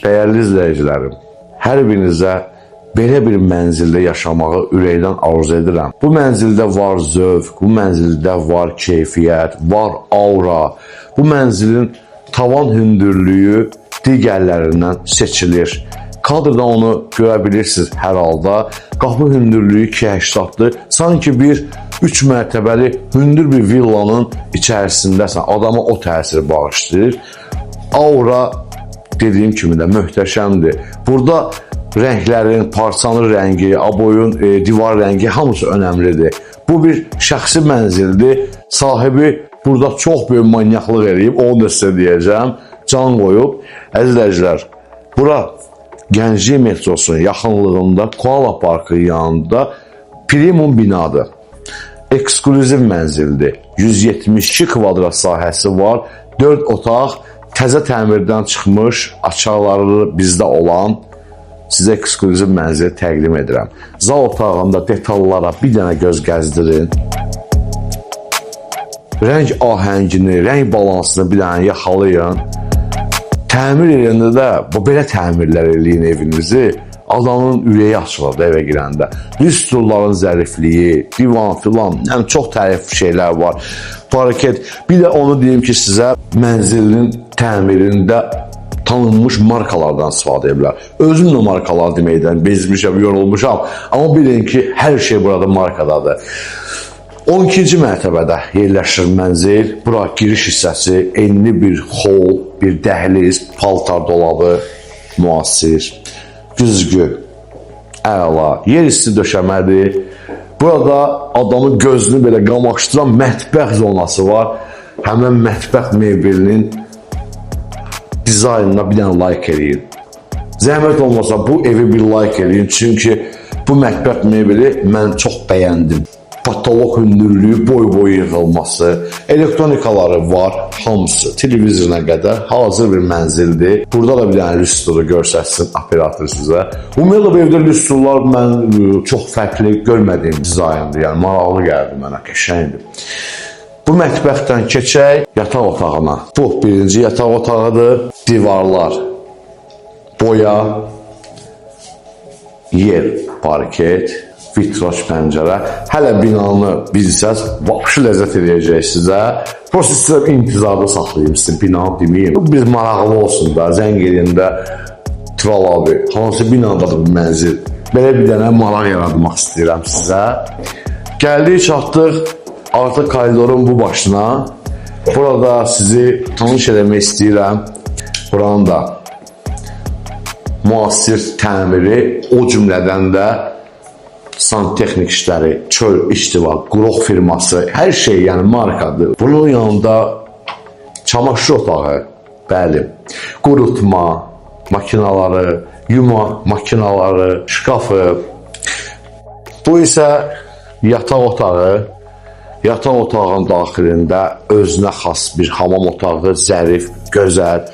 Dəyərli izləyicilərim, hər birinizə belə bir mənzildə yaşamağı ürəkdən arzu edirəm. Bu mənzildə var zövq, bu mənzildə var keyfiyyət, var aura. Bu mənzilin tavan hündürlüyü digərlərindən seçilir. Kadrda onu görə bilirsiniz hər halda. Qapı hündürlüyü 2.80-dır. Sanki bir 3 mərtəbəli hündür bir villanın içərisindəsən. Adama o təsiri bağışlayır. Aura dediyim kimi də möhtəşəmdir. Burada rənglərin, parçanın rəngi, aboyun, divar rəngi hamısı önəmlidir. Bu bir şəxsi mənzildir. Sahibi burada çox böyük manyaqlıq eləyib, onu da sizə deyəcəm. Can qoyub. Əzizləyicilər, bura Gənclik metrosunun yaxınlığında, Koala Parkı yanında premium binadır. Eksklüziv mənzildir. 172 kvadrat sahəsi var. 4 otaq, təzə təmirdən çıxmış, açarları bizdə olan sizə eksklüziv mənzili təqdim edirəm. Zal otağında detallara bir dənə göz gəzdirin. Rəng ahəngini, rəng balansını bir dənə yaxalayın. Təmir eləyəndə də belə təmirlər eləyin evinizi. Adamın ürəyi açılır da evə girəndə. Lüstrların zərifliyi, divan filan, yəni çox tərif şeylər var. Parket. Bir də onu deyim ki, sizə mənzilin təmirində tanınmış markalardan istifadə edirlər. Özüm də markalar deməkdən bezmişəm, yorulmuşam. Amma bilin ki, hər şey burada markadadır. 12-ci mərtəbədə yerləşir mənzil. Bura giriş hissəsi, enli bir hol, bir dəhliz, paltar dolabı, müasir, güzgü, əla, yer isti döşəmədir. Burada adamın gözünü belə qamaşdıran mətbəx zonası var. Həmən mətbəx mebelinin dizaynına bir dənə like eləyin. Zəhmət olmasa bu evi bir like eləyin. Çünki bu mətbəx mebeli mən çox bəyəndim. Patolog hündürlüyü, boy yığılması, elektronikaları var, hamısı televizoruna qədər hazır bir mənzildir. Burada da bir dənə lüstru görsətsin operator sizə. Ümumiyyətlə bu evdə lüstrlar mən çox fərqli görmədiyim dizayndır. Yəni maraqlı gəldi mənə, qəşəngdir. Bu mətbəxdən keçək yataq otağına. Bu birinci yataq otağıdır. Divarlar, boya, yer, parket, vitraj pəncərə. Hələ binanı bilsəz, vapşı ləzzət edəcək sizə. Prosta sizə intizarda saxlayayım sizə, binanı deməyim. Biz maraqlı olsun da, zəng elində Tural abi, hansı binadadır bu mənzil? Belə bir dənə maraq yaratmaq istəyirəm sizə. Gəldik, çatdıq artıq koridorun bu başına. Burada sizi tanış eləmək istəyirəm. Buranın da müasir təmiri, o cümlədən də santexnik işləri, çöl iştiva, qrox firması, hər şey yəni markadır. Bunun yanında çamaşır otağı, bəli, qurutma makinaları, yuma makinaları, şkafı. Bu isə yataq otağı. Yataq otağın daxilində özünə xas bir hamam otağı, zərif, gözəl.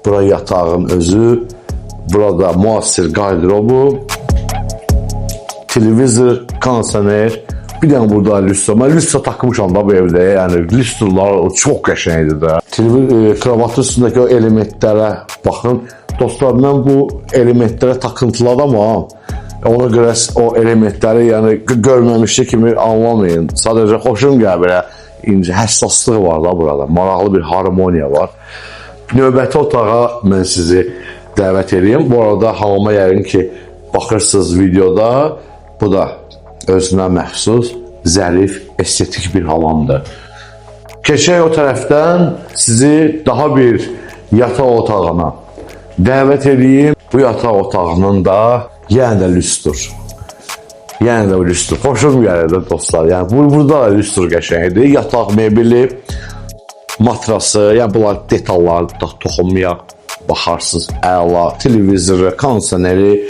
Bura yatağın özü, burada müasir qardırobu, televizor, kondisioner, bir dənə burada lüstra. Mən lüstra takmışam da bu evdə, yəni lüstralar çox qəşəngdir də. Kravatın üstündəki o elementlərə baxın. Dostlar, mən bu elementlərə takıntıladım ama ona görə o elementləri yəni görməmişlik kimi anlamayın. Sadəcə xoşum gəlir belə incə həssaslığı var da burada. Maraqlı bir harmoniya var. Növbəti otağa mən sizi dəvət edeyim. Bu arada hamama yəqin ki, baxırsınız videoda. Bu da özünə məxsus, zərif, estetik bir hamamdır. Keçək o tərəfdən sizi daha bir yataq otağına dəvət edeyim. Bu yataq otağının da yenə də lüstr. Yəni də lüstr. Xoşum gəlir də dostlar. Yəni burada da lüstr qəşəngdir. Yataq mebeli, matrası, yəni bunlar detalları da toxunmayaq. Baxarsınız, əla, televizoru, kondisioneri,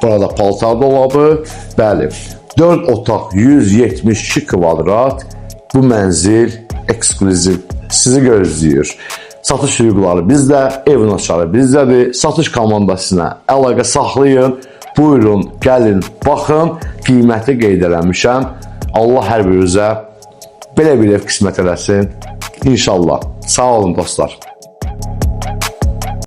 burada paltar dolabı, bəli. 4 otaq, 172 kvadrat, bu mənzil eksklüziv sizi gözləyir. Satış hüquqları bizdə, evin açarı bizdədir. Satış komandasına əlaqə saxlayın. Buyurun, gəlin, baxın, qiyməti qeyd eləmişəm. Allah hər birinizə belə bir ev qismət eləsin. İnşallah. Sağ olun dostlar.